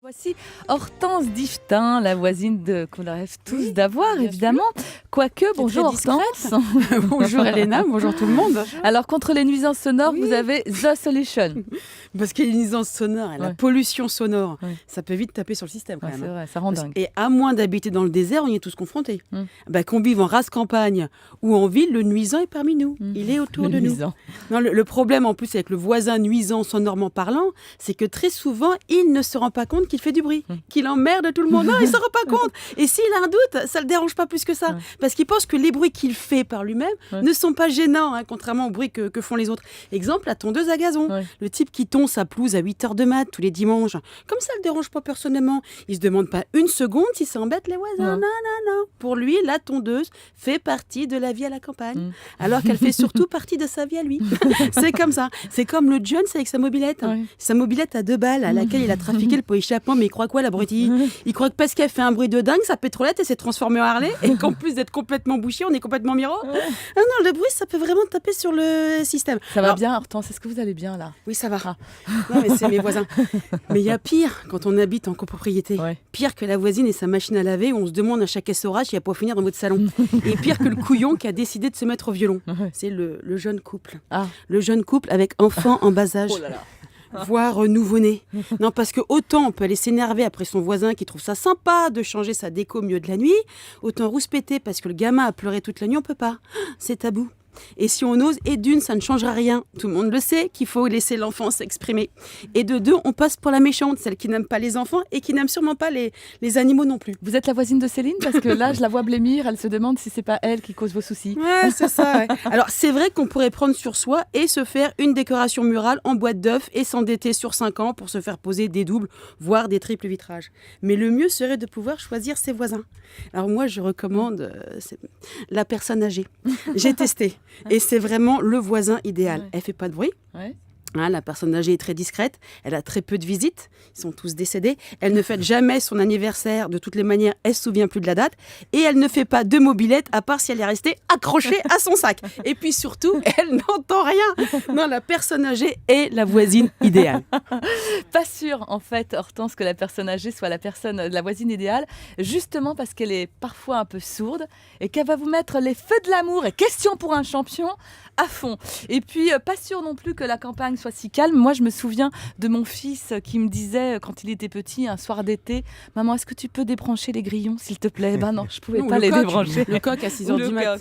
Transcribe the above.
Voici Hortense Diftin, la voisine qu'on rêve tous d'avoir, évidemment. Quoique, bonjour Hortense. Bonjour Elena, bonjour tout le monde. Alors, contre les nuisances sonores, vous avez The Solution. Parce qu'il y a les nuisances sonores et la pollution sonore, ça peut vite taper sur le système quand même. C'est vrai, ça rend dingue. Et à moins d'habiter dans le désert, on y est tous confrontés. Qu'on vive en race campagne ou en ville, le nuisant est parmi nous. Il est autour de nous. Non, le problème en plus avec le voisin nuisant sonorement parlant, c'est que très souvent, il ne se rend pas compte qu'il fait du bruit, qu'il emmerde tout le monde. Non, il ne se rend pas compte. Et s'il a un doute, ça ne le dérange pas plus que ça. Parce qu'il pense que les bruits qu'il fait par lui-même ne sont pas gênants, contrairement aux bruits que font les autres. Exemple, la tondeuse à gazon. Le type qui tond sa pelouse à 8h de mat tous les dimanches. Comme ça ne le dérange pas personnellement. Il ne se demande pas une seconde si ça embête les voisins. Non. Pour lui, la tondeuse fait partie de la vie à la campagne. Alors qu'elle fait surtout partie de sa vie à lui. C'est comme ça. C'est comme le Jones avec sa mobilette. Sa mobilette à 2 balles à laquelle il a trafiqué le pot échappement. Mais il croit quoi, l'abruti? Il croit que parce qu'elle fait un bruit de dingue, sa pétrolette, elle s'est transformée en Harley. Et qu'en plus d'être complètement bouché, on est complètement miro. Ah non, le bruit, ça peut vraiment taper sur le système. Ça va bien, Hortense? Est-ce que vous allez bien, là? Oui, ça va. Non, mais c'est mes voisins. Mais il y a pire quand on habite en copropriété. Pire que la voisine et sa machine à laver où on se demande à chaque essorage si elle peut finir dans votre salon. Et pire que le couillon qui a décidé de se mettre au violon. C'est le jeune couple. Le jeune couple avec enfants en bas âge. Voire nouveau-né. Non, parce que autant on peut aller s'énerver après son voisin qui trouve ça sympa de changer sa déco au milieu de la nuit, autant rouspéter parce que le gamin a pleuré toute la nuit, on peut pas. C'est tabou. Et si on ose, et d'une, ça ne changera rien. Tout le monde le sait qu'il faut laisser l'enfant s'exprimer. Et de deux, on passe pour la méchante, celle qui n'aime pas les enfants et qui n'aime sûrement pas les animaux non plus. Vous êtes la voisine de Céline? Parce que là, je la vois blêmir, elle se demande si c'est pas elle qui cause vos soucis. Ouais, c'est ça. Alors, c'est vrai qu'on pourrait prendre sur soi et se faire une décoration murale en boîte d'œufs et s'endetter sur 5 ans pour se faire poser des doubles, voire des triples vitrages. Mais le mieux serait de pouvoir choisir ses voisins. Alors moi, je recommande la personne âgée. J'ai testé. Et c'est vraiment le voisin idéal. Elle fait pas de bruit. La personne âgée est très discrète, elle a très peu de visites, ils sont tous décédés, elle ne fête jamais son anniversaire, de toutes les manières, elle ne se souvient plus de la date, et elle ne fait pas de mobilette, à part si elle est restée accrochée à son sac. Et puis surtout, elle n'entend rien. Non, la personne âgée est la voisine idéale. Pas sûr, en fait, Hortense, que la personne âgée soit la voisine idéale, justement parce qu'elle est parfois un peu sourde, et qu'elle va vous mettre les feux de l'amour, et question pour un champion, à fond. Et puis, pas sûr non plus que la campagne soit si calme. Moi, je me souviens de mon fils qui me disait, quand il était petit, un soir d'été, « Maman, est-ce que tu peux débrancher les grillons, s'il te plaît ?» Ben non, je ne pouvais pas les débrancher. Le coq à 6h du matin.